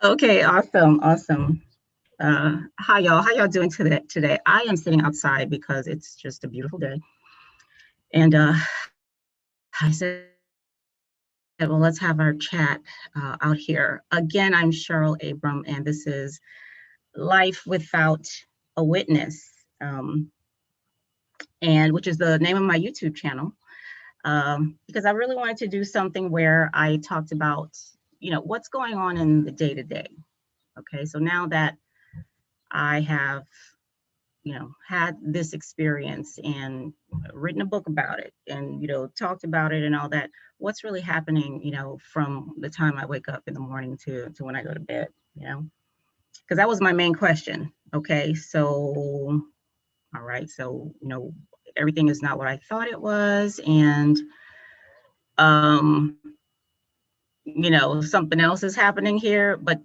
Okay, awesome, awesome. Hi y'all. How y'all doing today? I am sitting outside because it's just a beautiful day. And I said, well, let's have our chat out here. Again, I'm Cheryl Abram, and this is Life Without a Witness, um, and which is the name of my YouTube channel. Because I really wanted to do something where I talked about, what's going on in the day to day. Okay, so now that I have had this experience and written a book about it and, talked about it and all that, what's really happening, from the time I wake up in the morning to when I go to bed, because that was my main question. Okay. So, all right. So, everything is not what I thought it was. And, um, something else is happening here, but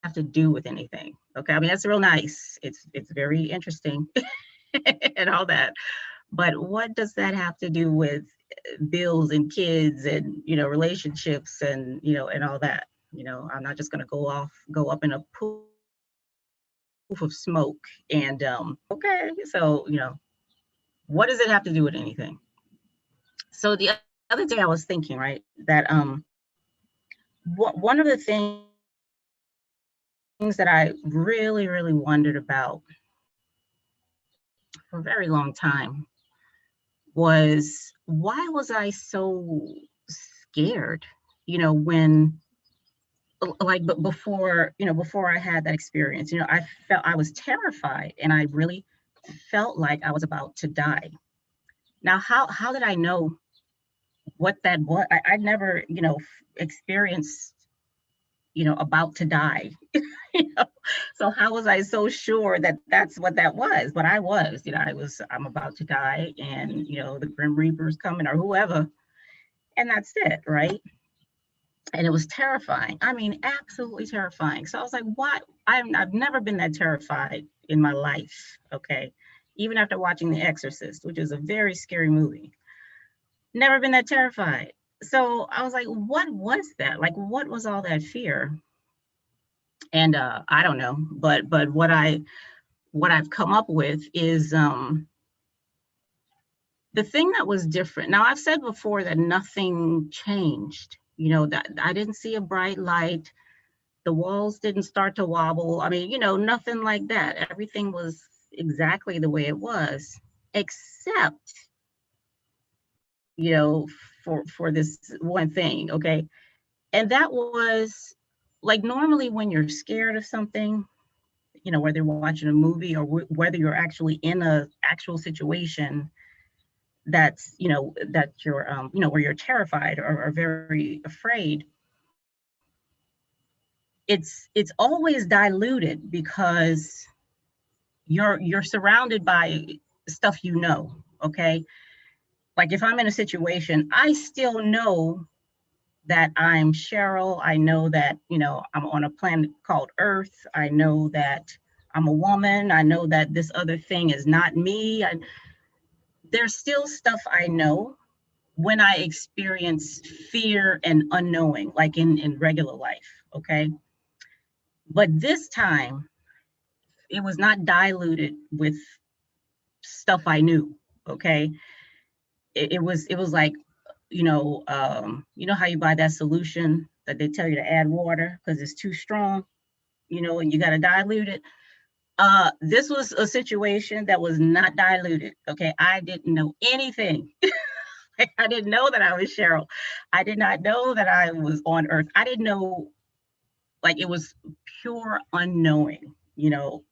have to do with anything. Okay. I mean, that's real nice. It's very interesting and all that. But what does that have to do with bills and kids and relationships and and all that? I'm not just going to go up in a poof of smoke. And okay, so what does it have to do with anything? So the other day I was thinking, right, that one of the things that I really wondered about for a very long time was, why was I so scared? When like, but before I had that experience, I felt I was terrified, and I really felt like I was about to die. Now, how did I know what that was? I never, experienced, about to die. you know? So how was I so sure that that's what that was? But I was, I'm about to die, and the Grim Reaper's coming, or whoever, and that's it, right? And it was terrifying. I mean, absolutely terrifying. So I was like, what? I've never been that terrified in my life. Okay. Even after watching The Exorcist, which is a very scary movie, never been that terrified. So I was like, what was that? Like, what was all that fear? And I don't know, but what I've come up with is the thing that was different. Now, I've said before that nothing changed. That I didn't see a bright light. The walls didn't start to wobble. I mean, nothing like that. Everything was exactly the way it was, except, you know, for this one thing, okay? And that was, like, normally when you're scared of something, whether you're watching a movie or whether you're actually in a actual situation that's, that you're, where you're terrified or very afraid, it's always diluted because you're surrounded by stuff, okay? Like, if I'm in a situation, I still know that I'm Cheryl. I know that, I'm on a planet called Earth. I know that I'm a woman. I know that this other thing is not me. There's still stuff I know when I experience fear and unknowing, like in regular life, okay? But this time, it was not diluted with stuff I knew, okay? It was like, how you buy that solution that they tell you to add water because it's too strong, and you got to dilute it. This was a situation that was not diluted. Okay, I didn't know anything. I didn't know that I was Cheryl. I did not know that I was on Earth. I didn't know. Like, it was pure unknowing.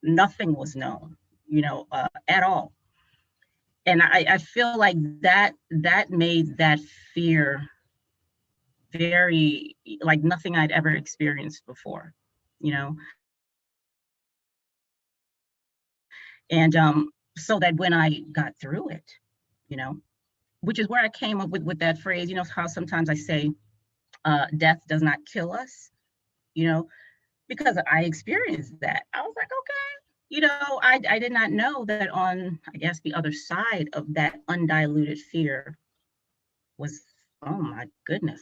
Nothing was known. At all. And I feel like that made that fear very, like, nothing I'd ever experienced before. You know, and so that when I got through it, you know, which is where I came up with that phrase. How sometimes I say, death does not kill us, you know, because I experienced that. I was like, okay, I did not know that on, I guess, the other side of that undiluted fear was oh my goodness,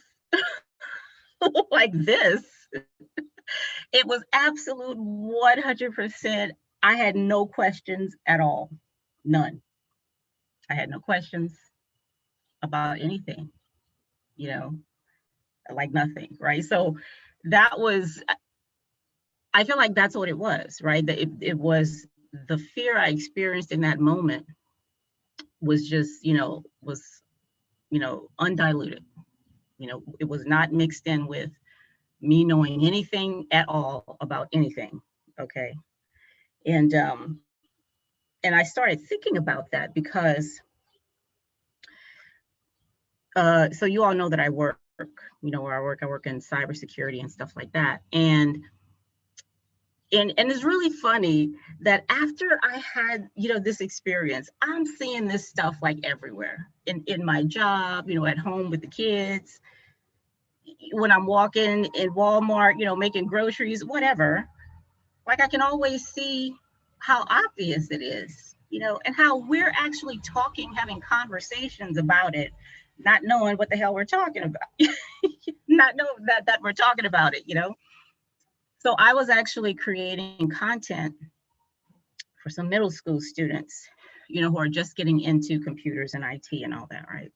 like this. It was absolute 100%. I had no questions at all. None. I had no questions about anything, you know, like nothing, right? So that was, I feel like that's what it was, right? That it was the fear I experienced in that moment was just, undiluted. It was not mixed in with me knowing anything at all about anything. Okay. And and I started thinking about that because so you all know that I work, where I work in cybersecurity and stuff like that. And it's really funny that after I had, this experience, I'm seeing this stuff like everywhere in my job, at home with the kids, when I'm walking in Walmart, making groceries, whatever. Like I can always see how obvious it is, and how we're actually talking, having conversations about it, not knowing what the hell we're talking about, not knowing that we're talking about it. So I was actually creating content for some middle school students, who are just getting into computers and IT and all that, right?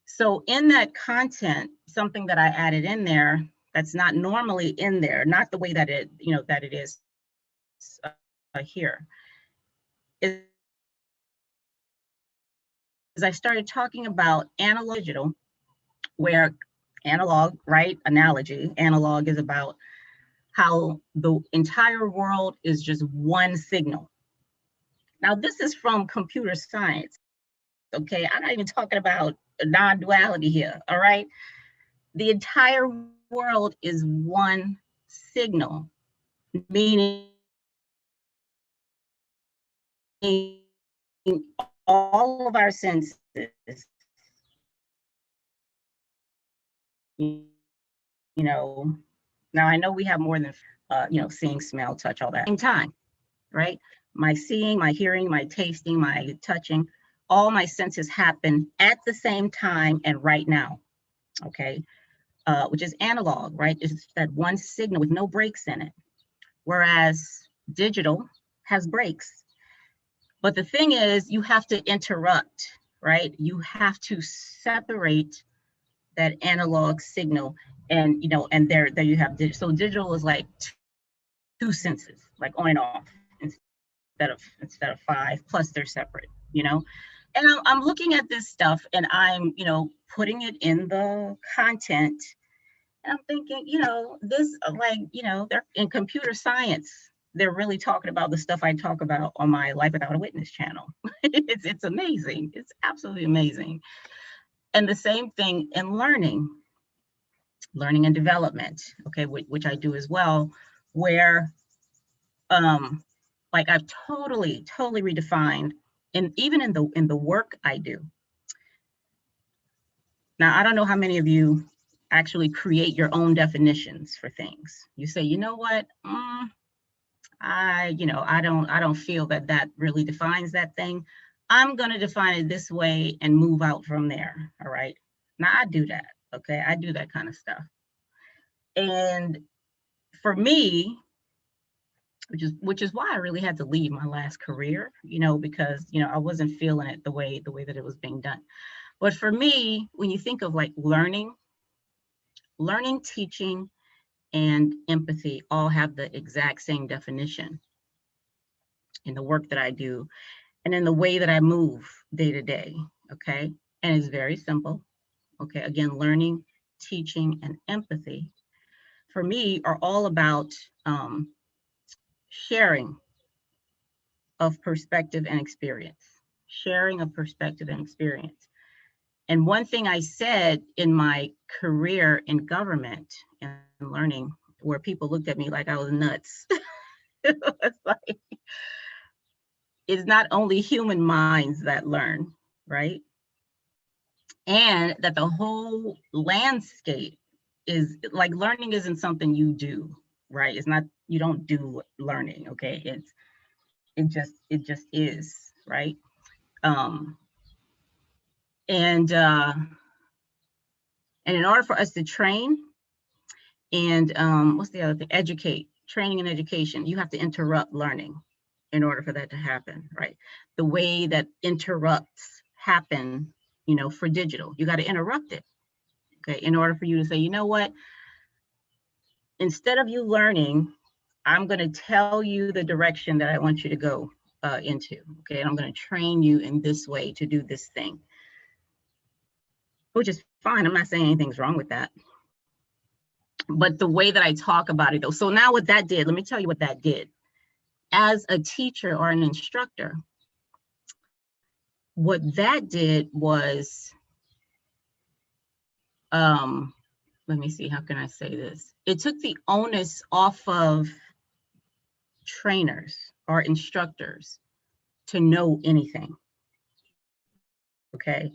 So in that content, something that I added in there that's not normally in there, not the way that it is here, is I started talking about analog digital, where analog, right? Analogy, analog is about how the entire world is just one signal. Now, this is from computer science. Okay, I'm not even talking about non-duality here. All right, the entire world is one signal, meaning all of our senses, you know. Now I know we have more than seeing, smell, touch, all that. Same time, right? My seeing, my hearing, my tasting, my touching, all my senses happen at the same time and right now. Okay, which is analog, right? It's that one signal with no breaks in it. Whereas digital has breaks. But the thing is, you have to interrupt, right? You have to separate that analog signal, and and there you have digital. So digital is like two senses, like on and off, instead of five. Plus they're separate, And I'm looking at this stuff, and I'm putting it in the content. And I'm thinking, this, like, they're in computer science. They're really talking about the stuff I talk about on my Life Without a Witness channel. It's amazing. It's absolutely amazing. And the same thing in learning and development, okay, which I do as well, where like I've totally redefined, and even in the work I do. Now, I don't know how many of you actually create your own definitions for things. You say, you know what? I don't feel that really defines that thing. I'm going to define it this way and move out from there. All right. Now I do that. Okay. I do that kind of stuff. And for me, which is why I really had to leave my last career, because, I wasn't feeling it the way that it was being done. But for me, when you think of like learning, teaching, and empathy all have the exact same definition in the work that I do and in the way that I move day to day. Okay. And it's very simple. Okay. Again, learning, teaching, and empathy for me are all about sharing of perspective and experience, sharing of perspective and experience. And one thing I said in my career in government and learning, where people looked at me like I was nuts, it's like, it's not only human minds that learn, right? And that the whole landscape is like, learning isn't something you do, right? It's not, you don't do learning, okay? It just is, right? Um, and And in order for us to train and what's the other thing? Educate, training and education, you have to interrupt learning in order for that to happen, right? The way that interrupts happen, for digital, you got to interrupt it, okay? In order for you to say, you know what, instead of you learning, I'm going to tell you the direction that I want you to go into, okay? And I'm going to train you in this way to do this thing, which is fine. I'm not saying anything's wrong with that. But the way that I talk about it, though, so now what that did, let me tell you what that did. As a teacher or an instructor, what that did was, let me see, how can I say this? It took the onus off of trainers or instructors to know anything, okay?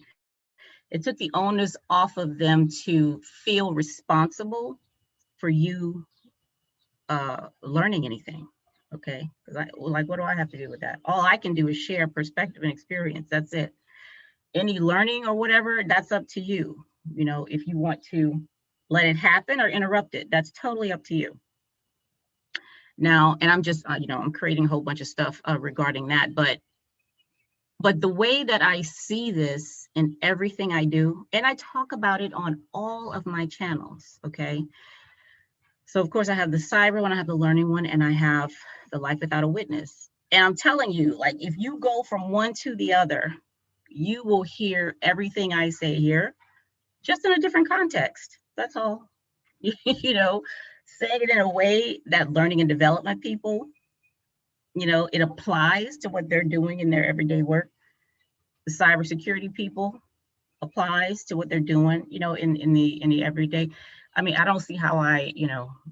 It took the onus off of them to feel responsible for you learning anything, okay? Because like, what do I have to do with that? All I can do is share perspective and experience. That's it. Any learning or whatever, that's up to you. If you want to let it happen or interrupt it, that's totally up to you. Now, and I'm just, I'm creating a whole bunch of stuff regarding that, but the way that I see this in everything I do, and I talk about it on all of my channels, okay? So of course I have the cyber one, I have the learning one, and I have the life without a witness. And I'm telling you, like, if you go from one to the other, you will hear everything I say here, just in a different context. That's all. Saying it in a way that learning and development people, it applies to what they're doing in their everyday work. The cybersecurity people applies to what they're doing, in the everyday. I mean, I don't see how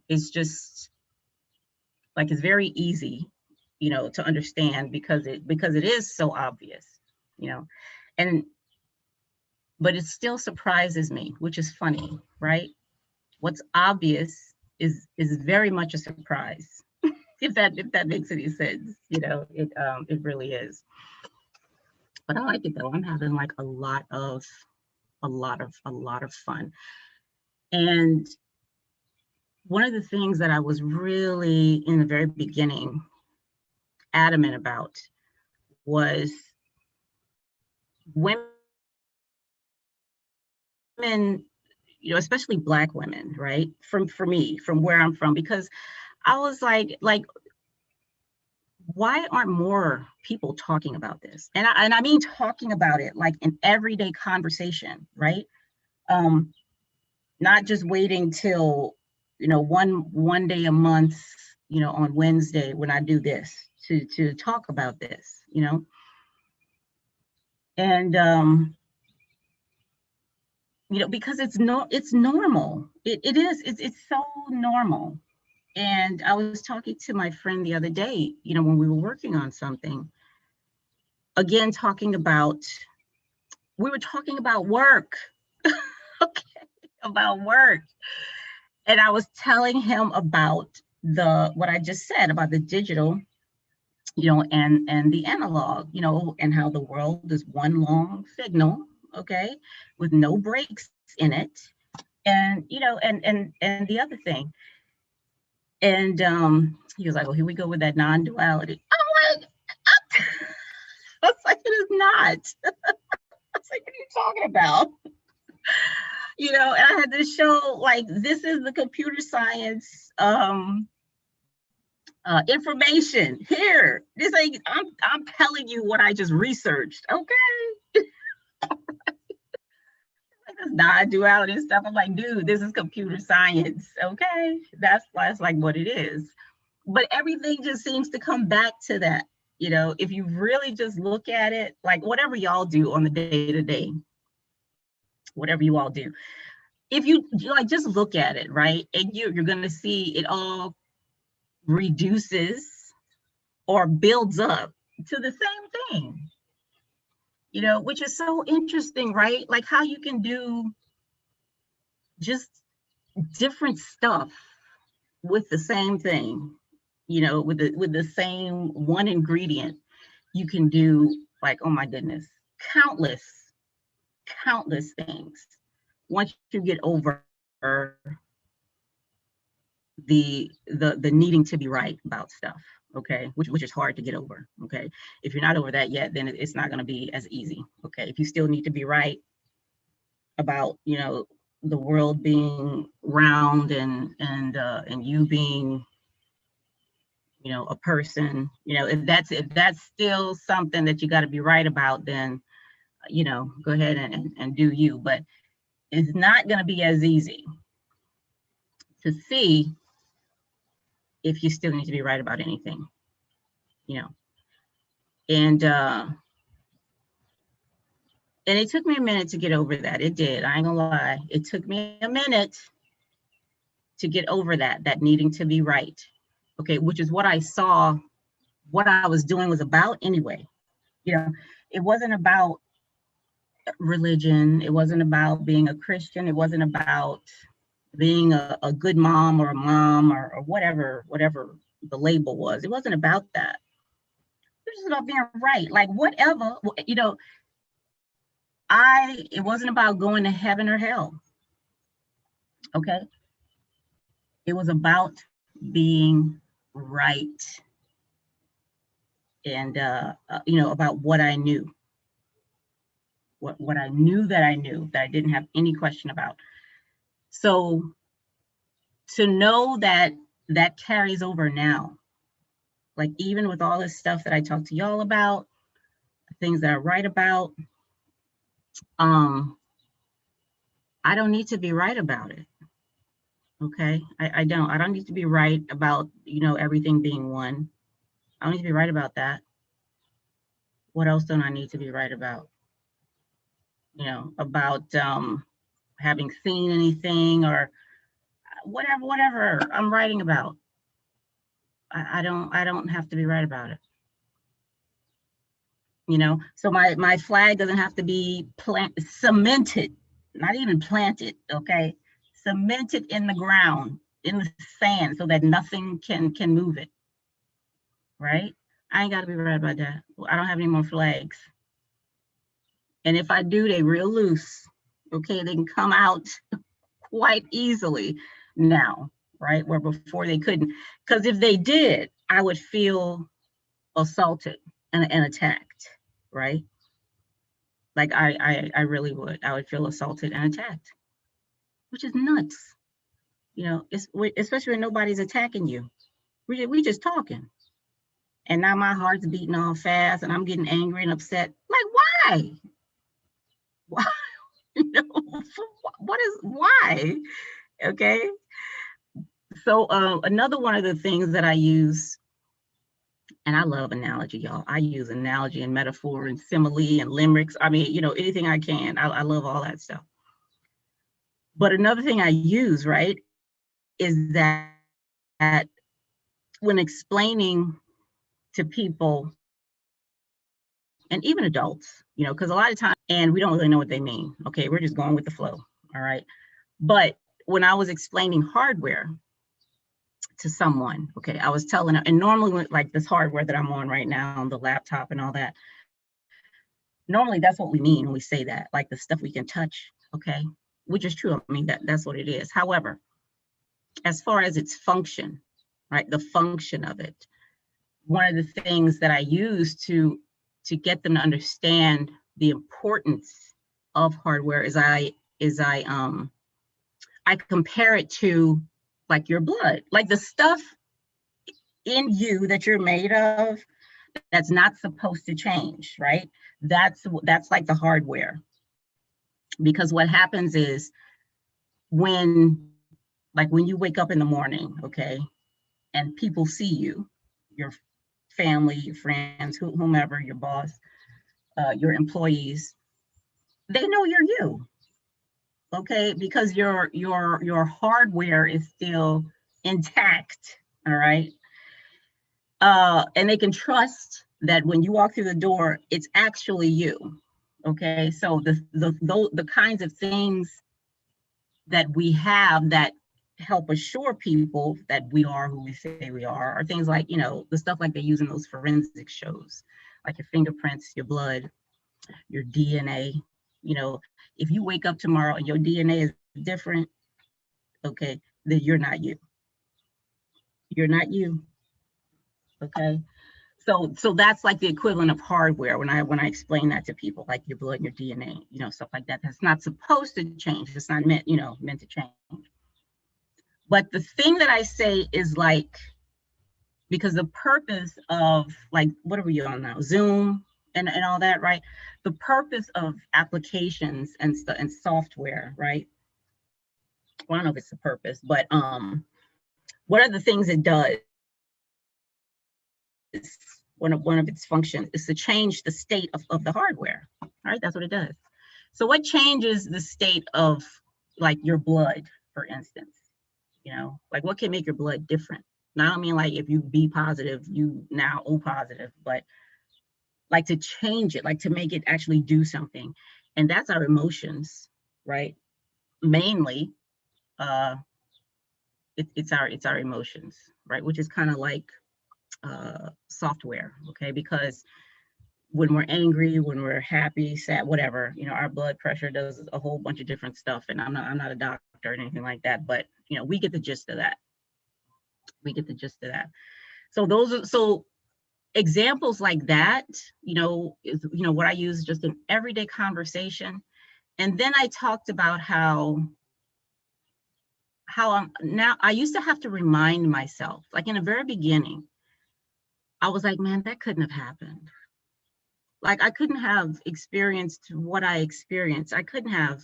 it's just like, it's very easy, to understand because it is so obvious, and but it still surprises me, which is funny, right? What's obvious is very much a surprise. if that makes any sense, it really is. But I like it though. I'm having like a lot of fun. And one of the things that I was really in the very beginning adamant about was women, especially Black women, right? For me, from where I'm from, because I was like, why aren't more people talking about this? And I mean talking about it like in everyday conversation, right? Not just waiting till, one day a month, on Wednesday when I do this to talk about this, and because it's normal. It is. It's so normal. And I was talking to my friend the other day, when we were working on something. Again, we were talking about work. Okay, about work. And I was telling him about what I just said about the digital, and the analog, and how the world is one long signal, okay, with no breaks in it. And, and the other thing. And he was like, well, here we go with that non-duality. I'm like, I was like, it is not. I was like, what are you talking about? And I had to show, like, this is the computer science information here. This ain't, I'm telling you what I just researched, okay? This non-duality stuff. I'm like, dude, this is computer science, okay? That's like what it is. But everything just seems to come back to that. If you really just look at it, like whatever y'all do on the day-to-day, whatever you all do, if you like just look at it, right, and you're going to see it all reduces or builds up to the same thing, which is so interesting, right? Like how you can do just different stuff with the same thing, with the same one ingredient. You can do, like, oh my goodness, countless things once you get over the needing to be right about stuff, okay, which is hard to get over, okay. If you're not over that yet, then it's not going to be as easy, okay. If you still need to be right about, you know, the world being round and you being, you know, a person, you know, if that's still something that you got to be right about, then, you know, go ahead and do you. But it's not going to be as easy to see if you still need to be right about anything, you know. And it took me a minute to get over that. It did. I ain't gonna lie. It took me a minute to get over that needing to be right. Okay, which is what I saw what I was doing was about anyway. You know, it wasn't about religion. It wasn't about being a Christian. It wasn't about being a good mom or a mom or whatever the label was. It wasn't about that. It was just about being right. Like whatever, you know, it wasn't about going to heaven or hell. Okay. It was about being right. And you know, about what I knew. What I knew that I didn't have any question about. So to know that that carries over now, like even with all this stuff that I talked to y'all about, things that I write about, um, I don't need to be right about it. Okay. I don't need to be right about, you know, everything being one. I don't need to be right about that. What else don't I need to be right about? You know, about having seen anything or whatever I'm writing about. I don't have to be right about it. You know, so my flag doesn't have to be cemented, not even planted, okay? Cemented in the ground, in the sand, so that nothing can move it, right? I ain't got to be right about that. I don't have any more flags. And if I do, they real loose, okay? They can come out quite easily now, right? Where before they couldn't. Because if they did, I would feel assaulted and attacked, right? Like I really would. I would feel assaulted and attacked, which is nuts. You know, especially when nobody's attacking you. We just talking. And now my heart's beating all fast and I'm getting angry and upset. Like, why? Why? You know, why? Okay. So another one of the things that I use, and I love analogy, y'all. I use analogy and metaphor and simile and limericks. I mean, you know, anything I can. I love all that stuff. But another thing I use, right, is that when explaining to people and even adults, you know, because a lot of times, and we don't really know what they mean. Okay, we're just going with the flow. All right. But when I was explaining hardware to someone, okay, I was telling them, and normally like this hardware that I'm on right now on the laptop and all that, normally that's what we mean when we say that, like the stuff we can touch, okay, which is true. I mean, that's what it is. However, as far as its function, right, the function of it, one of the things that I use to get them to understand the importance of hardware is I compare it to like your blood, like the stuff in you that you're made of that's not supposed to change, right? That's like the hardware. Because what happens is when when you wake up in the morning, okay, and people see you, your family, your friends, whomever, your boss, your employees, they know you're you, okay, because your hardware is still intact, all right, and they can trust that when you walk through the door, it's actually you, okay. So the kinds of things that we have that help assure people that we are who we say we are things like, you know, the stuff like they use in those forensic shows, like your fingerprints, your blood, your DNA. You know, if you wake up tomorrow and your DNA is different, okay, then you're not you. You're not you. Okay. So that's like the equivalent of hardware when I explain that to people, like your blood and your DNA, stuff like that. That's not supposed to change. It's not meant to change. But the thing that I say is like, because the purpose of, like, what are we on now? Zoom and all that, right? The purpose of applications and software, right? Well, I don't know if it's the purpose, but one of the things it does, one of its functions is to change the state of the hardware, right? That's what it does. So what changes the state of, like, your blood, for instance? Like, what can make your blood different? Now, I don't mean like if you B positive, you now O positive, but like to change it, like to make it actually do something. And that's our emotions, right? Mainly, uh, it's our emotions, right? Which is kind of like software, okay? Because when we're angry, when we're happy, sad, whatever, our blood pressure does a whole bunch of different stuff. And I'm not a doctor or anything like that, but we get the gist of that. We get the gist of that. So examples like that, is what I use just in everyday conversation. And then I talked about how I'm now. I used to have to remind myself, like in the very beginning, I was like, man, that couldn't have happened. Like, I couldn't have experienced what I experienced. I couldn't have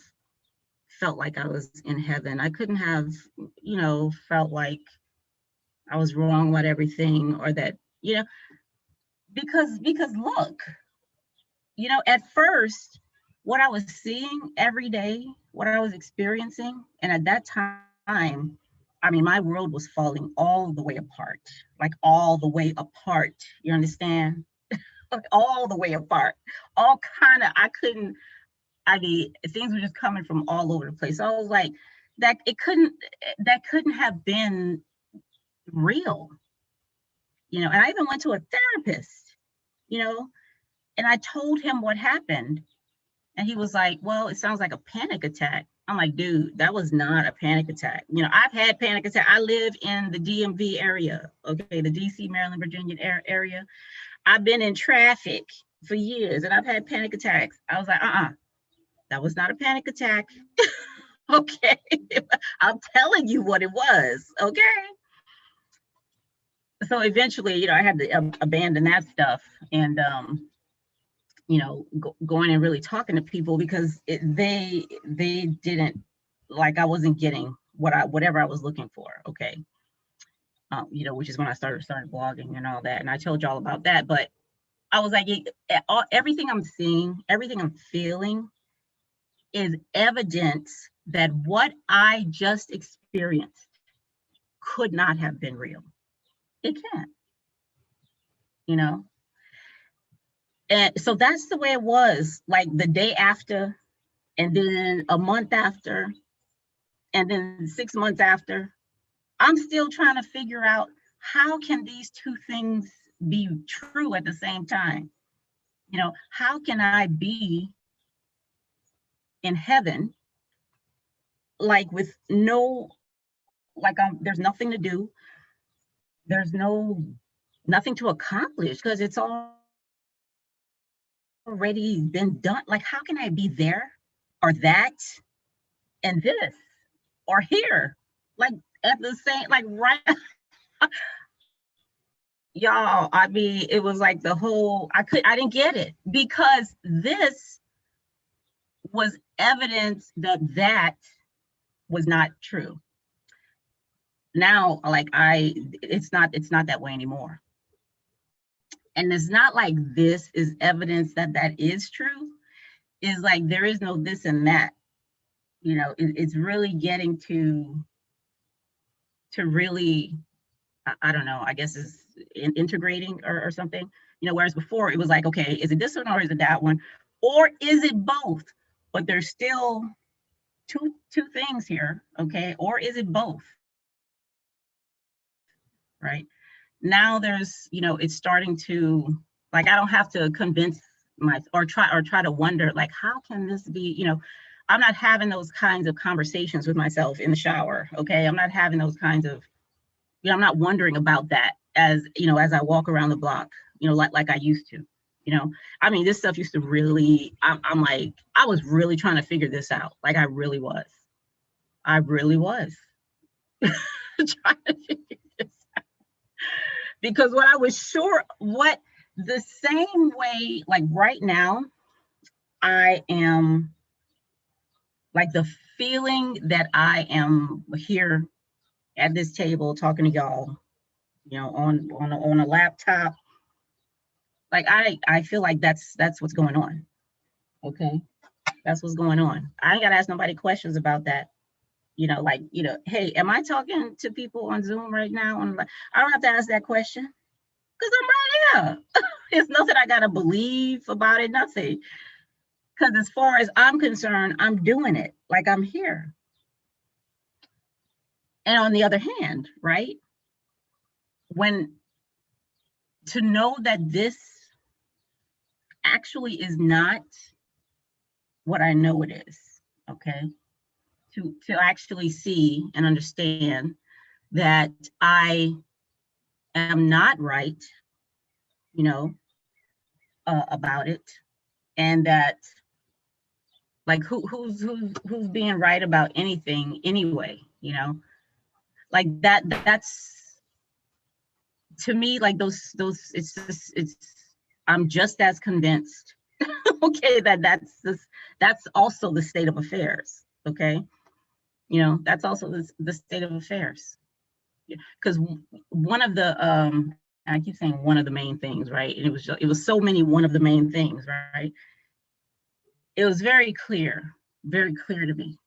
felt like I was in heaven. I couldn't have, felt like I was wrong about everything, or that, because look, at first, what I was seeing every day, what I was experiencing, and at that time, I mean, my world was falling all the way apart, like all the way apart. You understand? Like, all the way apart. All kind of, I mean, things were just coming from all over the place. So I was like, that couldn't have been real, and I even went to a therapist, you know, and I told him what happened. And he was like, well, it sounds like a panic attack. I'm like, dude, that was not a panic attack. I've had panic attack. I live in the DMV area, okay, the DC, Maryland, Virginia area. I've been in traffic for years and I've had panic attacks. I was like, that was not a panic attack. Okay. I'm telling you what it was. Okay. So eventually, I had to abandon that stuff and, going and really talking to people, because they didn't, like, I wasn't getting whatever I was looking for. Okay. Which is when I started blogging and all that. And I told y'all about that, but I was like, everything I'm seeing, everything I'm feeling is evidence that what I just experienced could not have been real. It can't, you know? And so that's the way it was, like the day after, and then a month after, and then 6 months after. I'm still trying to figure out, how can these two things be true at the same time? How can I be in heaven, like with no, like, there's nothing to do, there's nothing to accomplish, because it's already been done. Like, how can I be there, or that, and this, or here, like at the same, like, right? Y'all, I mean, it was like the whole, I didn't get it, because this was evidence that was not true. Now, like, it's not that way anymore. And it's not like this is evidence that is true. It's like there is no this and that. It's really getting to really, I don't know, I guess is integrating, or something. Whereas before it was like, okay, is it this one or is it that one? Or is it both? But there's still two things here, okay? Or is it both? Right? Now there's, it's starting to, like, I don't have to convince or try to wonder, like, how can this be, I'm not having those kinds of conversations with myself in the shower. Okay. I'm not having those kinds of, I'm not wondering about that as, as I walk around the block, like I used to, I mean, this stuff used to really, I'm like, I was really trying to figure this out. Like I really was trying to figure this out. Because what I was sure, the same way, like right now, I am like the feeling that I am here at this table talking to y'all, on a laptop. Like I feel like that's what's going on. Okay, that's what's going on. I ain't gotta ask nobody questions about that. Like, hey, am I talking to people on Zoom right now? I don't have to ask that question because I'm right here. There's nothing I gotta believe about it, nothing. Because as far as I'm concerned, I'm doing it. Like I'm here. And on the other hand, right? When to know that this actually is not what I know it is, okay? To actually see and understand that I am not right, about it, and that like who's being right about anything anyway, like that's to me, like those it's I'm just as convinced okay that's also the state of affairs, okay, that's also the state of affairs, because one of the I keep saying one of the main things, right, and it was so many one of the main things, right, it was very clear to me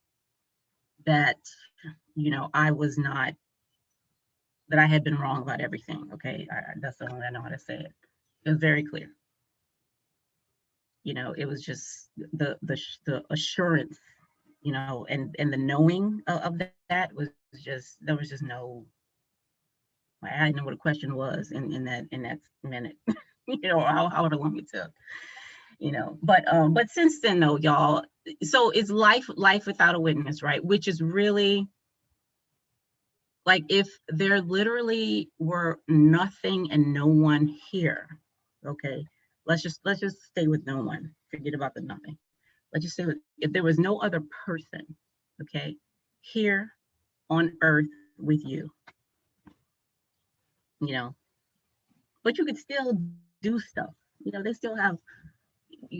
that I was not, that I had been wrong about everything. Okay, that's the only way I know how to say it. It was very clear. It was just the assurance, and the knowing of that was just, there was just no, I didn't know what a question was in that minute, however long it took, but since then though, y'all, so it's life without a witness, right? Which is really like if there literally were nothing and no one here, okay, let's just stay with no one, forget about the nothing, let's just say if there was no other person, okay, here on earth with you, but you could still do stuff, they still have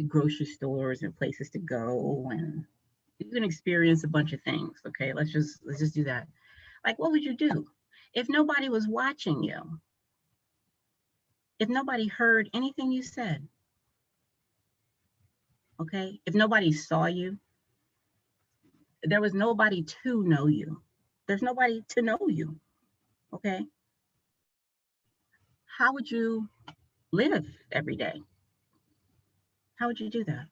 grocery stores and places to go, and you can experience a bunch of things, okay, let's just do that. Like, what would you do if nobody was watching you? If nobody heard anything you said, okay? If nobody saw you, there was nobody to know you. There's nobody to know you, okay? How would you live every day? How would you do that?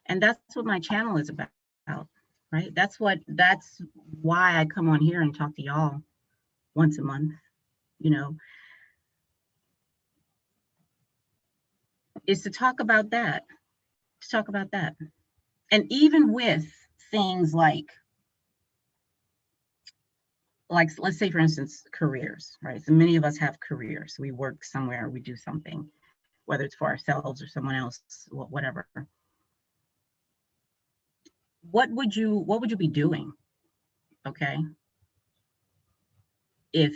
And that's what my channel is about, right? That's why I come on here and talk to y'all once a month, you know, is to talk about that, to talk about that. And even with things like let's say for instance careers, right? So many of us have careers, we work somewhere, we do something, whether it's for ourselves or someone else, whatever. What would you be doing, okay, if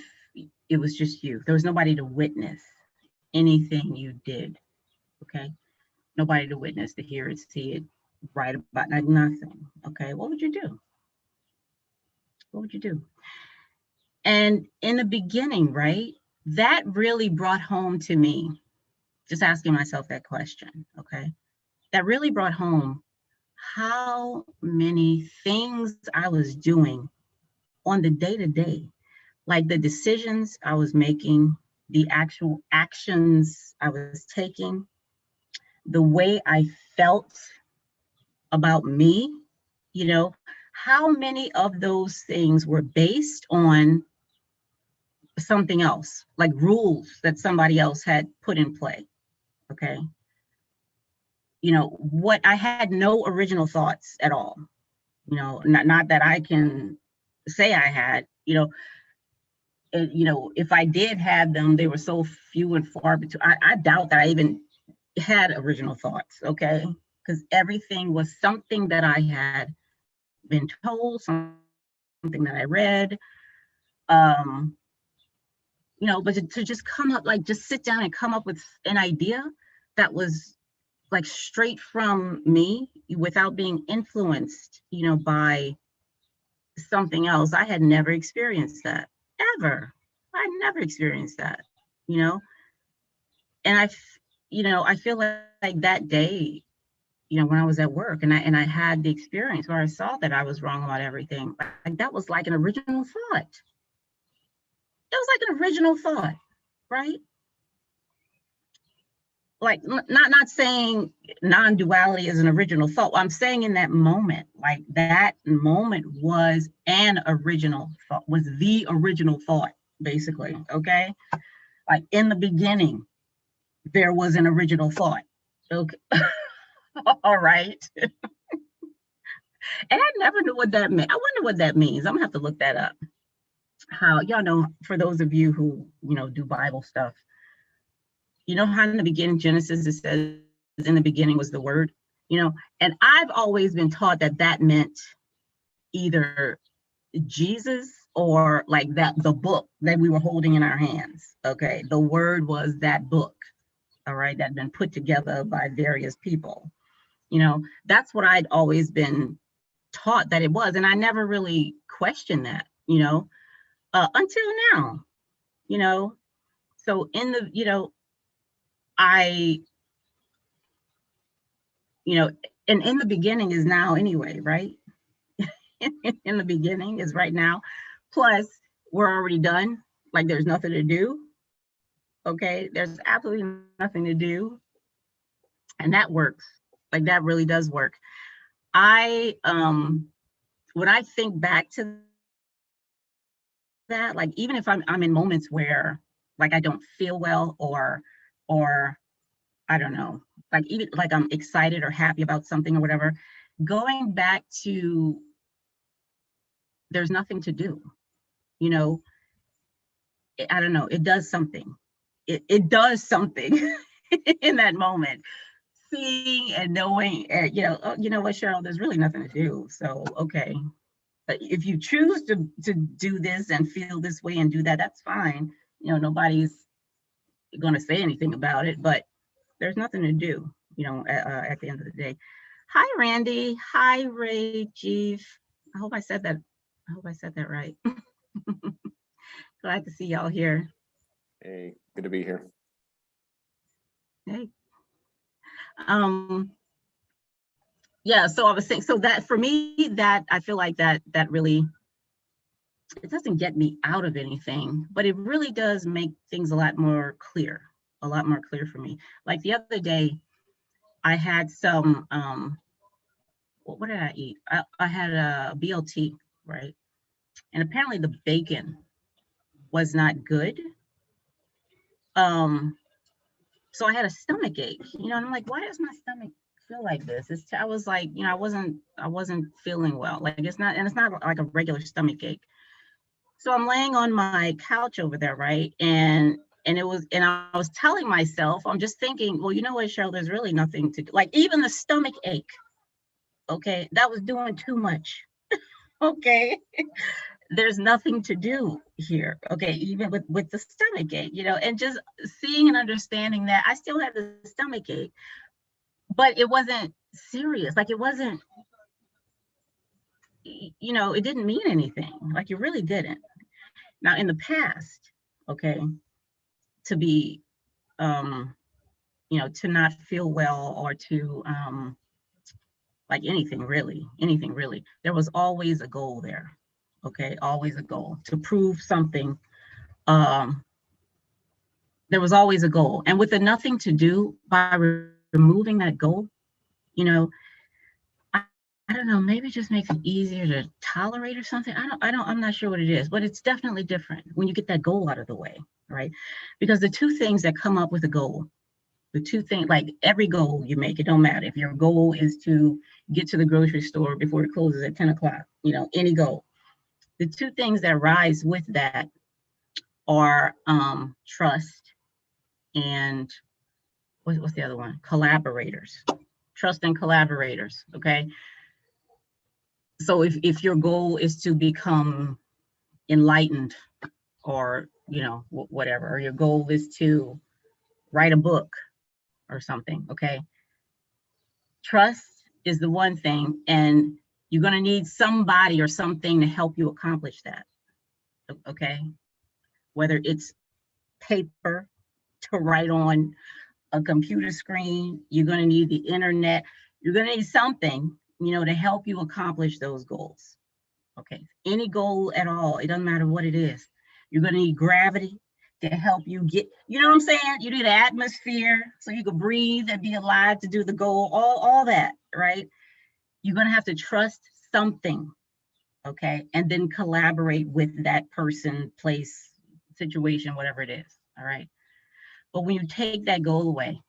it was just you, there was nobody to witness anything you did, okay, nobody to witness, to hear it, see it, write about, like nothing, okay, what would you do? What would you do? And in the beginning, right, that really brought home to me, just asking myself that question, okay, that really brought home how many things I was doing on the day to day, like the decisions I was making, the actual actions I was taking, the way I felt about me, you know, how many of those things were based on something else, like rules that somebody else had put in play. Okay. What I had no original thoughts at all. Not that I can say I had, if I did have them, they were so few and far between. I doubt that I even had original thoughts. Okay. Because everything was something that I had been told, something that I read, um, but to just come up, like just sit down and come up with an idea that was like straight from me without being influenced, by something else. I had never experienced that ever. I never experienced that, you know, and I feel like that day, when I was at work and I had the experience where I saw that I was wrong about everything, like that was like an original thought. It was like an original thought, right? Like not saying non-duality is an original thought. I'm saying in that moment, like that moment was an original thought, was the original thought, basically. Okay. Like in the beginning, there was an original thought. Okay. All right. And I never knew what that meant. I wonder what that means. I'm gonna have to look that up. How y'all know, for those of you who, do Bible stuff, how in the beginning, Genesis, it says in the beginning was the word, and I've always been taught that that meant either Jesus or like that, the book that we were holding in our hands. Okay. The word was that book. All right. That had been put together by various people. That's what I'd always been taught that it was. And I never really questioned that, until now, you know. So I, and in the beginning is now anyway, right? In the beginning is right now. Plus, we're already done. Like there's nothing to do. Okay. There's absolutely nothing to do. And that works. Like that really does work. When I think back to that, like even if I'm in moments where like I don't feel well or I don't know, like even like I'm excited or happy about something or whatever, going back to there's nothing to do, you know, I don't know, it does something. It does something in that moment. Seeing and knowing, oh, you know what, Cheryl, there's really nothing to do. So, okay. But if you choose to do this and feel this way and do that, that's fine. Nobody's going to say anything about it, but there's nothing to do, at the end of the day. Hi, Randy. Hi, Ray, Jeeve. I hope I said that. I hope I said that right. Glad to see y'all here. Hey, good to be here. Hey. Yeah, so I was saying, so that for me, that I feel like that really, it doesn't get me out of anything, but it really does make things a lot more clear for me. Like the other day, I had some, what did I eat? I had a BLT, right? And apparently the bacon was not good. So I had a stomach ache, and I'm like, why does my stomach feel like this? I was like, I wasn't feeling well. Like it's not like a regular stomach ache. So I'm laying on my couch over there, right? And I was telling myself, I'm just thinking, well, you know what, Cheryl, there's really nothing to do. Like even the stomach ache, okay, that was doing too much. Okay. There's nothing to do here. Okay, even with the stomach ache, and just seeing and understanding that I still have the stomach ache, but it wasn't serious. Like it wasn't, it didn't mean anything. Like it really didn't. Now in the past, okay, to be to not feel well or to like anything really, there was always a goal there. Okay, always a goal to prove something. um there was always a goal, and with the nothing to do, by removing that goal, you know I don't know, maybe it just makes it easier to tolerate or something. I'm not sure what it is, but it's definitely different when you get that goal out of the way, right? Because the two things that come up with a goal, the two things, like every goal you make, it don't matter. If your goal is to get to the grocery store before it closes at 10 o'clock, any goal. The two things that rise with that are trust and what's the other one? Collaborators. Trust and collaborators. Okay. So if your goal is to become enlightened or, whatever, or your goal is to write a book or something, okay, trust is the one thing. And you're going to need somebody or something to help you accomplish that. Okay. Whether it's paper to write on a computer screen, you're going to need the internet, you're going to need something, to help you accomplish those goals. Okay. Any goal at all, it doesn't matter what it is. You're going to need gravity to help you get, you know what I'm saying? You need an atmosphere so you can breathe and be alive to do the goal, all that, right? You're going to have to trust something, okay? And then collaborate with that person, place, situation, whatever it is, all right? But when you take that goal away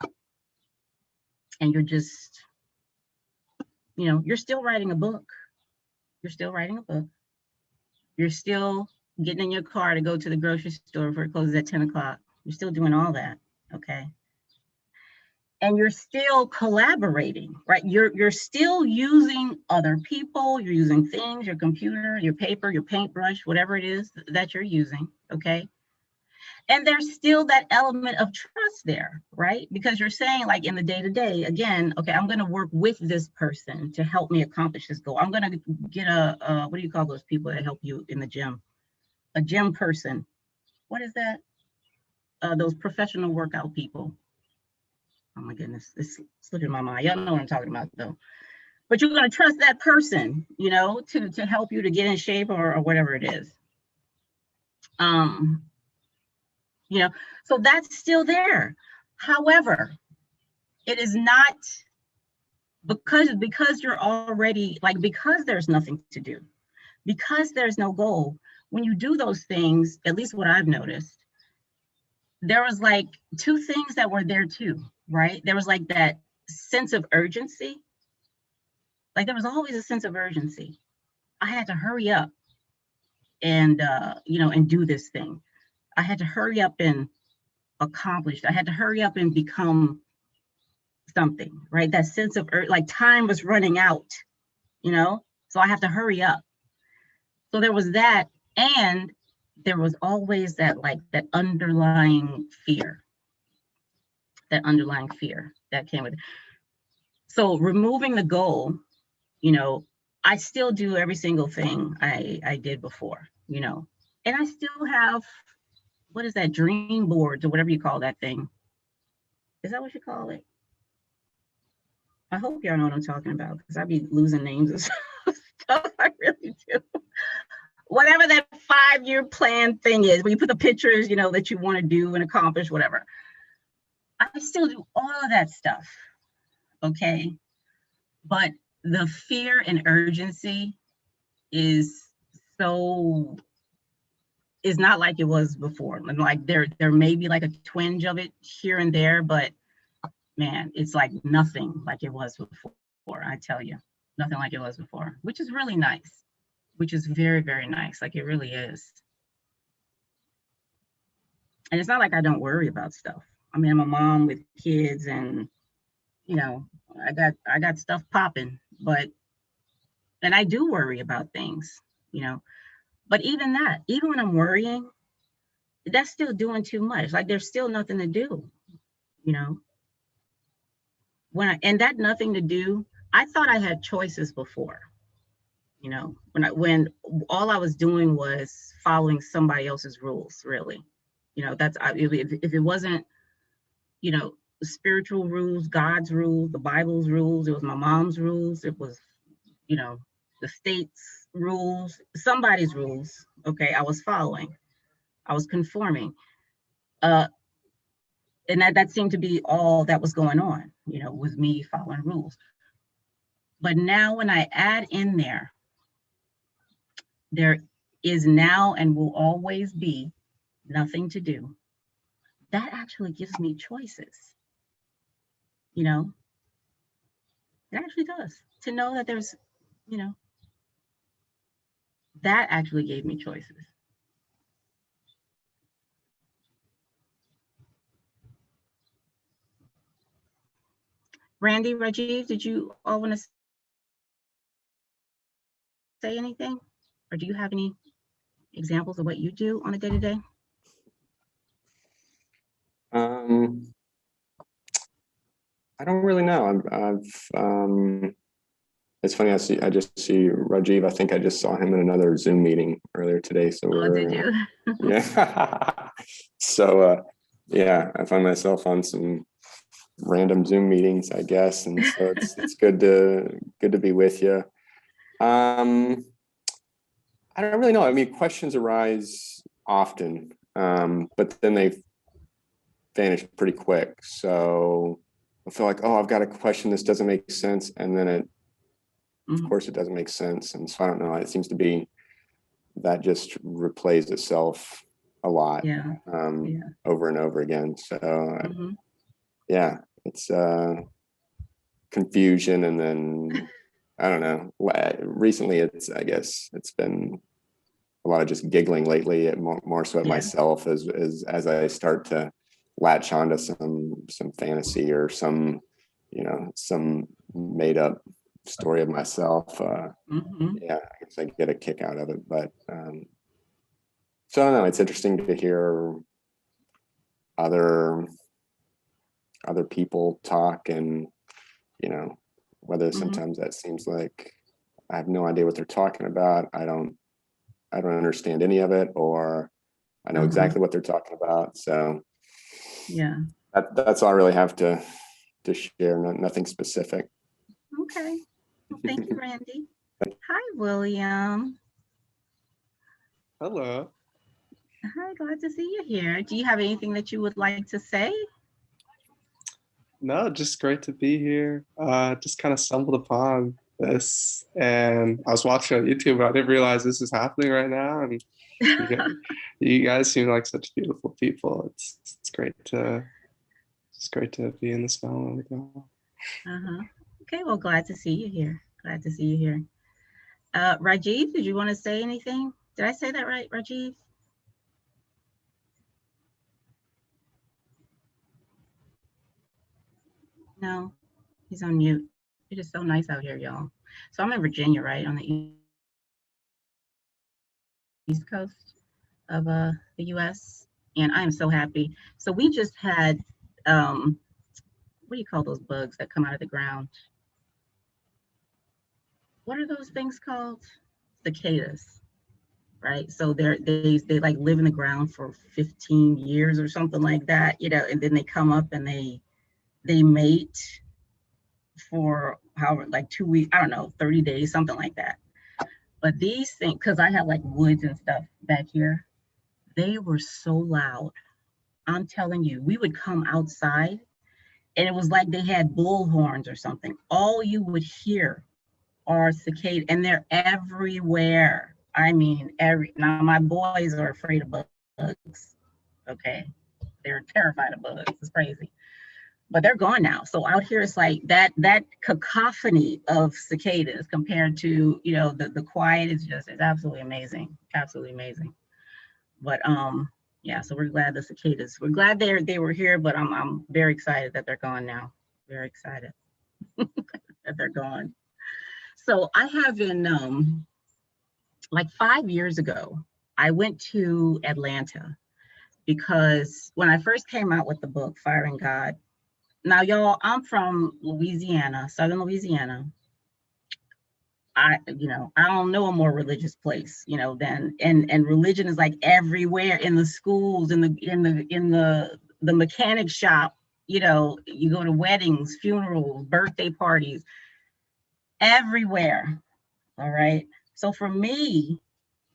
and you're just, you're still writing a book, you're still writing a book, you're still getting in your car to go to the grocery store before it closes at 10 o'clock. You're still doing all that, okay? And you're still collaborating, right? You're still using other people, you're using things, your computer, your paper, your paintbrush, whatever it is that you're using, okay? And there's still that element of trust there, right? Because you're saying, like, in the day-to-day, again, okay, I'm going to work with this person to help me accomplish this goal. I'm going to get what do you call those people that help you in the gym? A gym person. What is that? Those professional workout people. Oh my goodness, it's slipping my mind. Y'all know what I'm talking about, though. But you're going to trust that person, to help you to get in shape or whatever it is. Um, so that's still there. However, it is not because you're already, like, because there's nothing to do, because there's no goal. When you do those things, at least what I've noticed, there was like two things that were there too, right? There was like that sense of urgency. Like there was always a sense of urgency. I had to hurry up and and do this thing. I had to hurry up and accomplish. I had to hurry up and become something, right? That sense of like time was running out, so I have to hurry up. So there was that, and there was always that, like, that underlying fear that came with it. So removing the goal, I still do every single thing I did before, and I still have, what is that, dream boards or whatever you call that thing. Is that what you call it? I hope y'all know what I'm talking about, because I be losing names and stuff. I really do. Whatever that 5-year plan thing is, where you put the pictures, that you want to do and accomplish, whatever. I still do all of that stuff, okay? But the fear and urgency is so is not like it was before. And like there may be like a twinge of it here and there, but man, it's like nothing like it was before. I tell you, nothing like it was before, which is really nice, which is very, very nice. Like it really is. And it's not like I don't worry about stuff. I mean, I'm a mom with kids, and I got stuff popping, and I do worry about things, But even when I'm worrying, that's still doing too much. Like there's still nothing to do, you know. And that nothing to do, I thought I had choices before, when all I was doing was following somebody else's rules, really. If it wasn't, spiritual rules, God's rules, the Bible's rules, it was my mom's rules, it was, you know, the state's rules, somebody's rules. Okay, I was following, I was conforming. Uh, and that seemed to be all that was going on, with me following rules. But now when I add in there is now and will always be nothing to do. That actually gives me choices, you know, it actually does. To know that there's, you know, that actually gave me choices. Randy, Rajiv, did you all want to say anything? Or do you have any examples of what you do on a day to day? Um, I don't really know. It's funny. I just see Rajiv. I think I just saw him in another Zoom meeting earlier today. So Oh, did you? yeah. So yeah, I find myself on some random Zoom meetings, I guess, and so it's good to be with you. I don't really know. I mean, questions arise often, but then they vanish pretty quick. So I feel like, oh, I've got a question. This doesn't make sense, and then of course, it doesn't make sense. And so I don't know. It seems to be that just replays itself a lot, Yeah. over and over again. So Mm-hmm. yeah, it's confusion, and then I don't know. Recently, I guess it's been a lot of just giggling lately, more so at Yeah. myself as I start to latch onto some fantasy or some some made up story of myself. Mm-hmm. Yeah, I guess I get a kick out of it. But so I don't know. It's interesting to hear other people talk, and whether Mm-hmm. sometimes that seems like I have no idea what they're talking about. I don't understand any of it, or I know Uh-huh. exactly what they're talking about. So Yeah. that's all I really have to share. Nothing specific. Okay. Well, thank you, Randy. Hi, William. Hello. Hi, glad to see you here. Do you have anything that you would like to say? No, just great to be here. Just kind of stumbled upon this, and I was watching on YouTube, but I didn't realize this is happening right now. And you guys, you guys seem like such beautiful people. It's great to be in this moment with y'all. Uh-huh. Okay, well, glad to see you here. Glad to see you here. Rajiv, did you want to say anything? Did I say that right, Rajiv? No, he's on mute. It is so nice out here, y'all. So I'm in Virginia, right, on the East Coast of the US, and I am so happy. So we just had what do you call those bugs that come out of the ground? What are those things called? Cicadas, right? So they like live in the ground for 15 years or something like that, and then they come up and they mate for however, like 2 weeks, I don't know, 30 days, something like that. But these things, because I have like woods and stuff back here, they were so loud. I'm telling you, we would come outside and it was like they had bull horns or something. All you would hear are cicadas, and they're everywhere. I mean, now my boys are afraid of bugs. Okay, they're terrified of bugs. It's crazy, but they're gone now. So out here, it's like that cacophony of cicadas compared to the quiet is just it's absolutely amazing, absolutely amazing. But yeah, so we're glad the cicadas. We're glad they were here, but I'm very excited that they're gone now. Very excited that they're gone. So I have been like 5 years ago, I went to Atlanta because when I first came out with the book, Firing God, now y'all, I'm from Louisiana, Southern Louisiana. I don't know a more religious place, than and religion is like everywhere in the schools, in the mechanic shop, you go to weddings, funerals, birthday parties, everywhere. All right. So for me,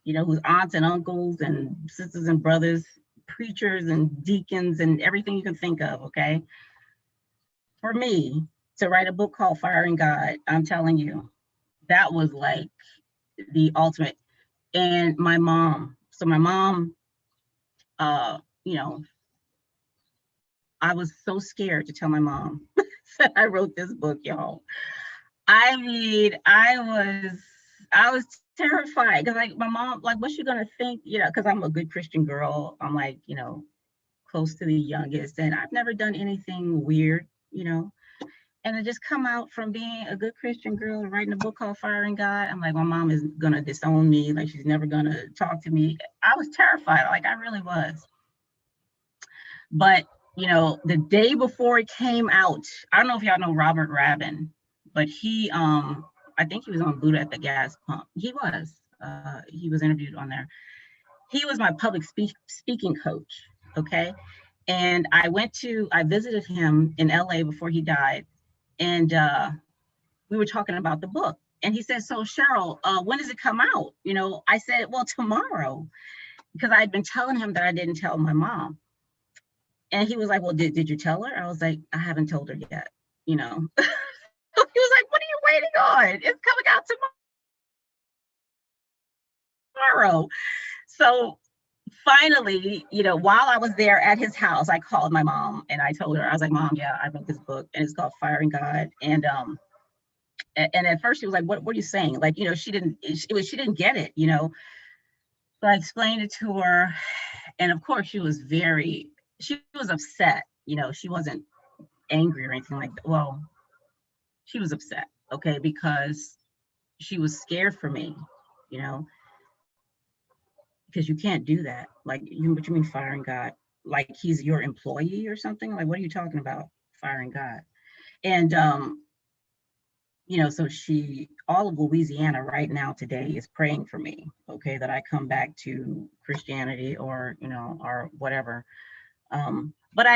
whose aunts and uncles and sisters and brothers, preachers and deacons and everything you can think of, okay? For me, to write a book called Firing God. I'm telling you, that was like the ultimate. And my mom, so my mom, you know, I was so scared to tell my mom that I wrote this book, y'all. I mean, I was terrified because like my mom, like, what's she gonna think? You know, because I'm a good Christian girl. I'm like, you know, close to the youngest, and I've never done anything weird, you know. And to just come out from being a good Christian girl and writing a book called Firing God, I'm like, my mom is gonna disown me, like she's never gonna talk to me. I was terrified, like I really was. But you know, the day before it came out, I don't know if y'all know Robert Rabin, but I think he was on Buddha at the Gas Pump. He was interviewed on there. He was my speaking coach. Okay. And I visited him in LA before he died. And we were talking about the book. And he said, so Cheryl, when does it come out? You know, I said, well, tomorrow, because I'd been telling him that I didn't tell my mom. And he was like, well, did you tell her? I was like, I haven't told her yet, you know. He was like, what are you waiting on? It's coming out tomorrow. So finally, you know, while I was there at his house, I called my mom and I told her, I was like, Mom, yeah, I wrote this book and it's called Firing God. And at first she was like, what are you saying? Like, you know, she didn't get it, you know. So I explained it to her. And of course she was upset, you know, she wasn't angry or anything like that. Well, she was upset, okay, because she was scared for me, you know, because you can't do that. Like, what you mean firing God? Like he's your employee or something? Like, what are you talking about, firing God? And you know, so all of Louisiana right now today is praying for me, okay, that I come back to Christianity or, you know, or whatever. But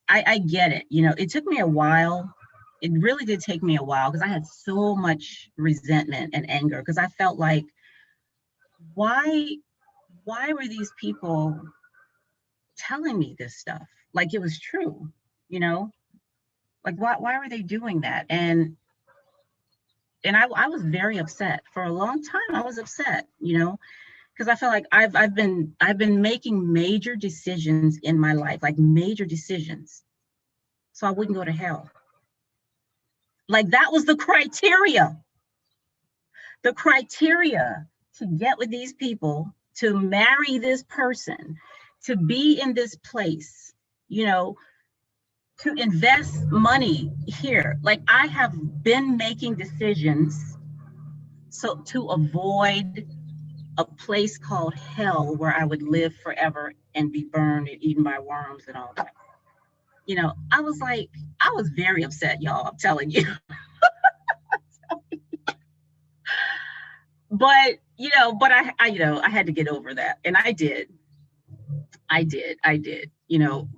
I get it. You know, it took me a while. It really did take me a while because I had so much resentment and anger because I felt like, why were these people telling me this stuff? Like it was true, you know? Like why were they doing that? And I was very upset for a long time. I was upset, you know, because I felt like I've been making major decisions in my life, like major decisions, so I wouldn't go to hell. Like that was the criteria to get with these people, to marry this person, to be in this place, you know, to invest money here. Like I have been making decisions so to avoid a place called hell where I would live forever and be burned and eaten by worms and all that. You know, I was very upset, y'all. I'm telling you. But you know, I had to get over that, and I did. I did. You know,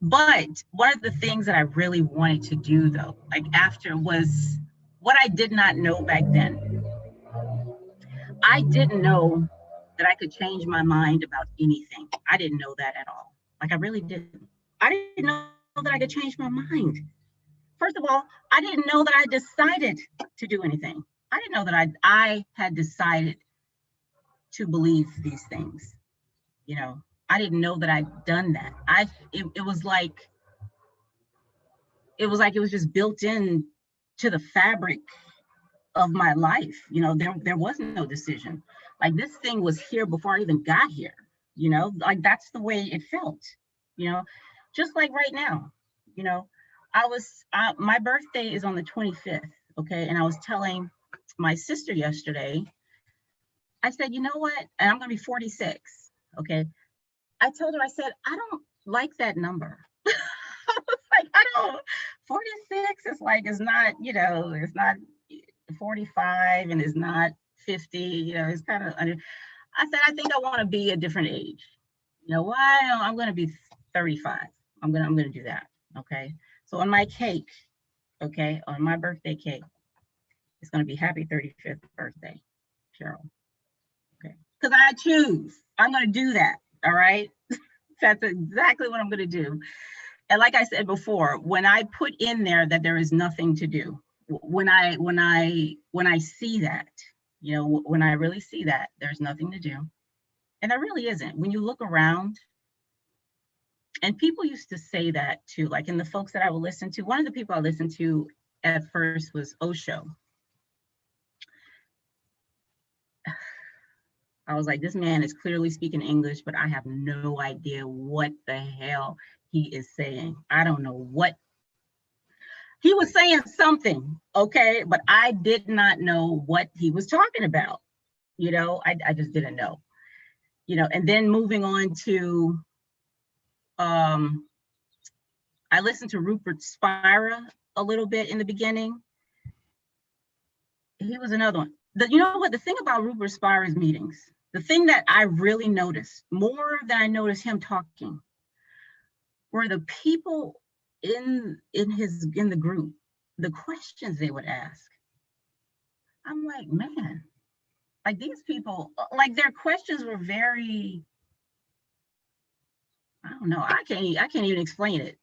but one of the things that I really wanted to do, though, like after, was what I did not know back then. I didn't know that I could change my mind about anything. I didn't know that at all. Like I really didn't. I didn't know that I could change my mind. First of all, I didn't know that I decided to do anything. I didn't know that I had decided to believe these things. You know, I didn't know that I'd done that. It was like it was just built in to the fabric of my life. You know, there wasn't no decision. Like this thing was here before I even got here. You know, like that's the way it felt. You know, just like right now. You know, my birthday is on the 25th. Okay, and I was telling my sister yesterday. I said, you know what? And I'm gonna be 46. Okay, I told her, I said, I don't like that number. I was like, I don't, 46 is like, it's not, you know, it's not 45 and it's not 50, you know, it's kind of, I said, I think I want to be a different age. You know why? I'm going to be 35. I'm going to do that. Okay. So on my cake, okay, on my birthday cake, it's going to be happy 35th birthday, Cheryl. Okay. Because I choose. I'm going to do that. All right. That's exactly what I'm going to do. And like I said before, when I put in there that there is nothing to do, when I see that, you know, when I really see that there's nothing to do, and there really isn't. When you look around, and people used to say that too, like in the folks that I would listen to, one of the people I listened to at first was Osho. I was like, this man is clearly speaking English, but I have no idea what the hell he is saying. I don't know what he was saying, something, okay, but I did not know what he was talking about. You know, I just didn't know. You know, and then moving on to, I listened to Rupert Spira a little bit in the beginning. He was another one. You know what? The thing about Rupert Spira's meetings, the thing that I really noticed more than I noticed him talking, were the people in the group, the questions they would ask. I'm like, man, like these people, like their questions were very, I don't know, I can't even explain it.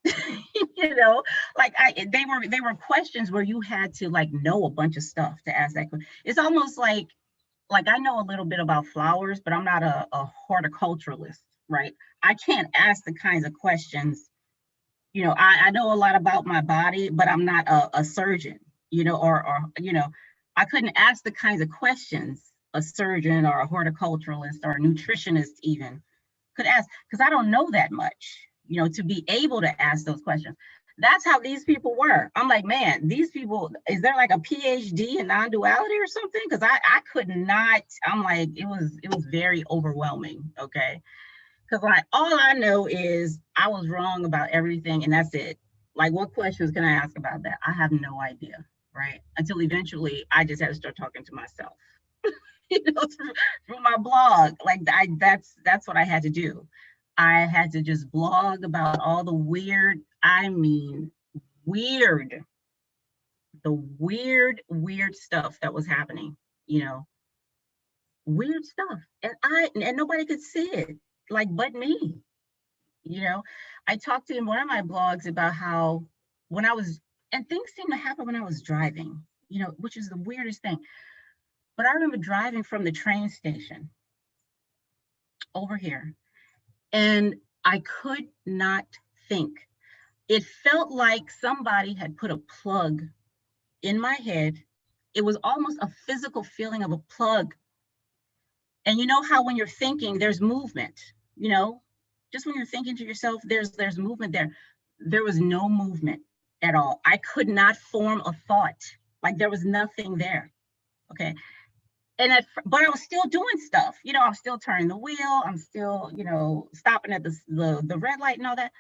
You know, like they were questions where you had to like know a bunch of stuff to ask that question. It's almost like I know a little bit about flowers, but I'm not a horticulturalist, right? I can't ask the kinds of questions. You know, I know a lot about my body, but I'm not a surgeon, you know, or you know, I couldn't ask the kinds of questions a surgeon or a horticulturalist or a nutritionist even could ask, because I don't know that much, you know, to be able to ask those questions. That's how these people were. I'm like, man, these people, is there like a PhD in non-duality or something? Because I could not, I'm like, it was very overwhelming, okay? Because like all I know is I was wrong about everything and that's it. Like, what questions can I ask about that? I have no idea, right? Until eventually I just had to start talking to myself. You know, through my blog. Like that's what I had to do. I had to just blog about all the weird, I mean, weird, the weird stuff that was happening, you know, weird stuff. And nobody could see it, like, but me, you know. I talked to in one of my blogs about how when I was, and things seemed to happen when I was driving, you know, which is the weirdest thing. But I remember driving from the train station over here, and I could not think. It felt like somebody had put a plug in my head. It was almost a physical feeling of a plug. And you know how when you're thinking, there's movement, you know, just when you're thinking to yourself, there's movement there. There was no movement at all. I could not form a thought. Like there was nothing there. Okay. But I was still doing stuff, you know, I'm still turning the wheel, I'm still, you know, stopping at the red light and all that,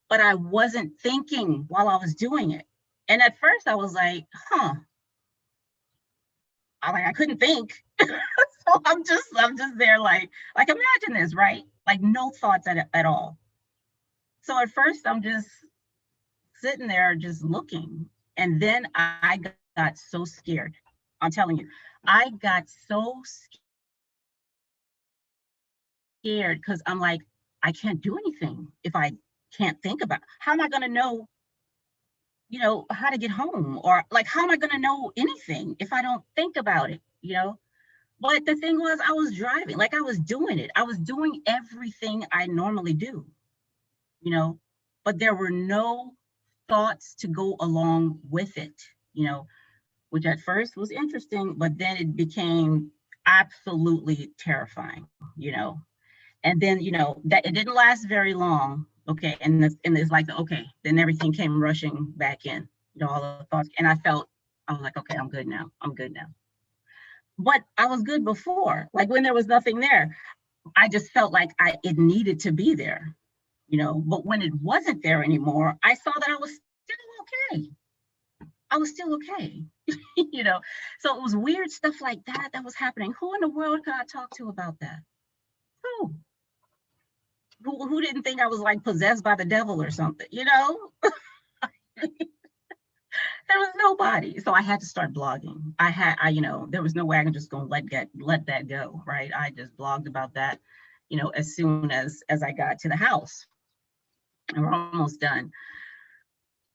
but I wasn't thinking while I was doing it. And at first I was like, I couldn't think. So I'm just there like imagine this, right? Like no thoughts at all. So at first I'm just sitting there just looking. And then I got so scared. I'm telling you, I got so scared because I'm like, I can't do anything if I can't think about it. How am I going to know, you know, how to get home? Or like, how am I going to know anything if I don't think about it, you know? But the thing was, I was driving, like I was doing it. I was doing everything I normally do, you know, but there were no thoughts to go along with it, you know, which at first was interesting, but then it became absolutely terrifying, you know. And then, you know, that it didn't last very long. Okay. And it's like, okay, then everything came rushing back in, you know, all the thoughts. And I was like, okay, I'm good now. I'm good now. But I was good before, like when there was nothing there, I just felt like it needed to be there, you know. But when it wasn't there anymore, I saw that I was still okay. I was still okay, you know. So it was weird stuff like that that was happening. Who in the world could I talk to about that? Who? Who didn't think I was like possessed by the devil or something, you know? There was nobody. So I had to start blogging. You know, there was no way I could just go let that go, right? I just blogged about that, you know, as soon as I got to the house. And we're almost done.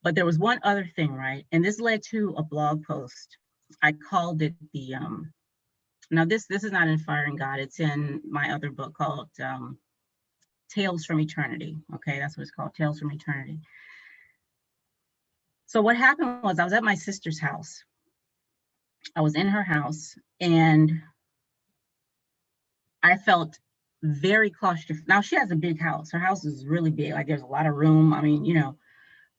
But there was one other thing, right? And this led to a blog post. I called it the now this is not in Firing God. It's in my other book called Tales from Eternity. Okay, that's what it's called, Tales from Eternity. So what happened was I was at my sister's house. I was in her house and I felt very claustrophobic. Now she has a big house. Her house is really big. Like there's a lot of room. I mean, you know,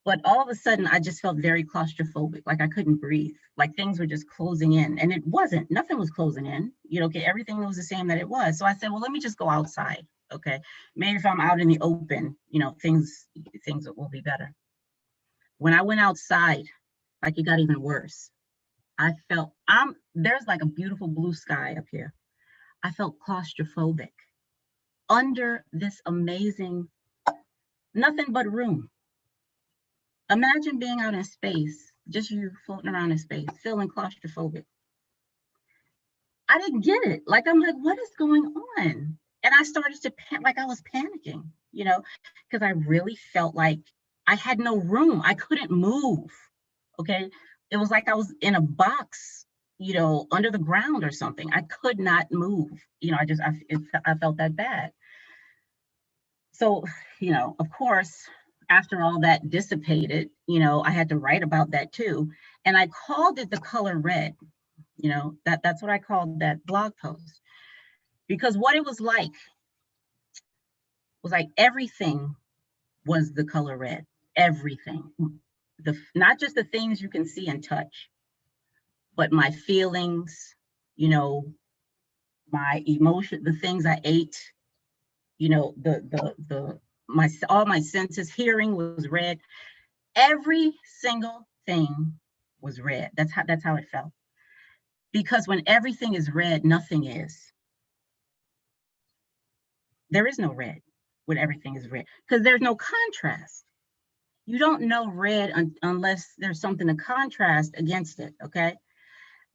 but all of a sudden I just felt very claustrophobic. Like I couldn't breathe. Like things were just closing in, and it wasn't. Nothing was closing in. You know, okay, everything was the same that it was. So I said, well, let me just go outside. Okay, maybe if I'm out in the open, you know, things will be better. When I went outside, like it got even worse. I felt there's like a beautiful blue sky up here. I felt claustrophobic under this amazing, nothing but room. Imagine being out in space, just you floating around in space, feeling claustrophobic. I didn't get it. Like, I'm like, what is going on? And I started to like I was panicking, you know, because I really felt like I had no room. I couldn't move. Okay. It was like I was in a box, you know, under the ground or something. I could not move. You know, I felt that bad. So, you know, of course, after all that dissipated, you know, I had to write about that too. And I called it the color red. You know, that's what I called that blog post. Because what it was like everything was the color red. Everything. Not just the things you can see and touch, but my feelings, you know, my emotion, the things I ate, you know, all my senses. Hearing was red. Every single thing was red. That's how it felt. Because when everything is red, nothing is. There is no red when everything is red, because there's no contrast. You don't know red unless there's something to contrast against it, okay?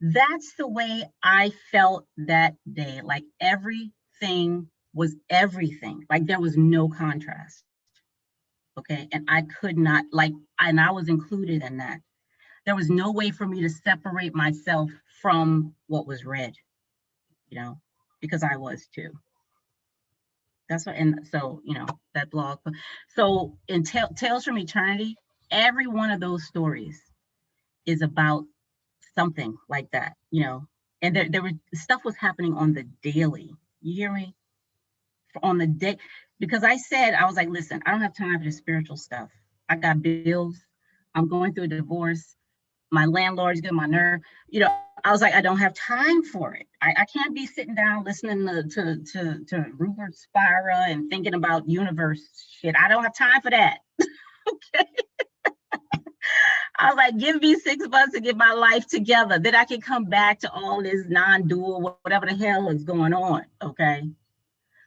That's the way I felt that day. Like everything was everything. Like there was no contrast, okay? And I could not, and I was included in that. There was no way for me to separate myself from what was red, you know, because I was too. That's what, and so, you know, that blog. So in Tales from Eternity, every one of those stories is about something like that, you know, and there was stuff was happening on the daily. You hear me? On the day, because I was like, listen, I don't have time for the spiritual stuff. I got bills. I'm going through a divorce. My landlord's getting my nerve. You know, I was like, I don't have time for it. I can't be sitting down listening to Rupert Spira and thinking about universe shit. I don't have time for that. Okay. I was like, give me 6 months to get my life together. Then I can come back to all this non-dual, whatever the hell is going on. Okay.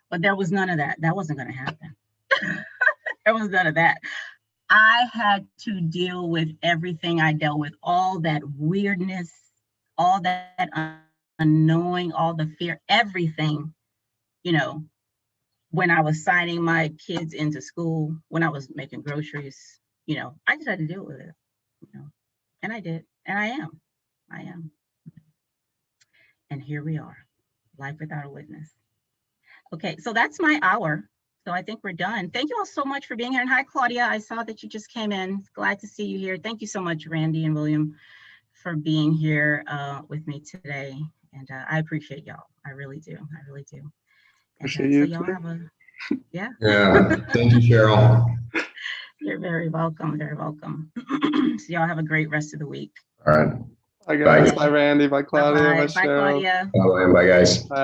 But there was none of that. That wasn't going to happen. There was none of that. I had to deal with everything I dealt with, all that weirdness, all that unknowing, all the fear, everything, you know, when I was signing my kids into school, when I was making groceries, you know, I just had to deal with it, you know, and I did, and I am. And here we are, life without a witness. Okay, so that's my hour. So I think we're done. Thank you all so much for being here. And hi, Claudia. I saw that you just came in. Glad to see you here. Thank you so much, Randy and William, for being here with me today. And I appreciate y'all. I really do. I really do. And Appreciate so you y'all too. have a, yeah. Yeah. Thank you, Cheryl. You're very welcome. Very welcome. So y'all have a great rest of the week. All right. Bye, guys. Bye. Bye, Randy. Bye, Claudia. Bye, Bye-bye. Bye, Cheryl. Claudia. Bye, guys. Bye.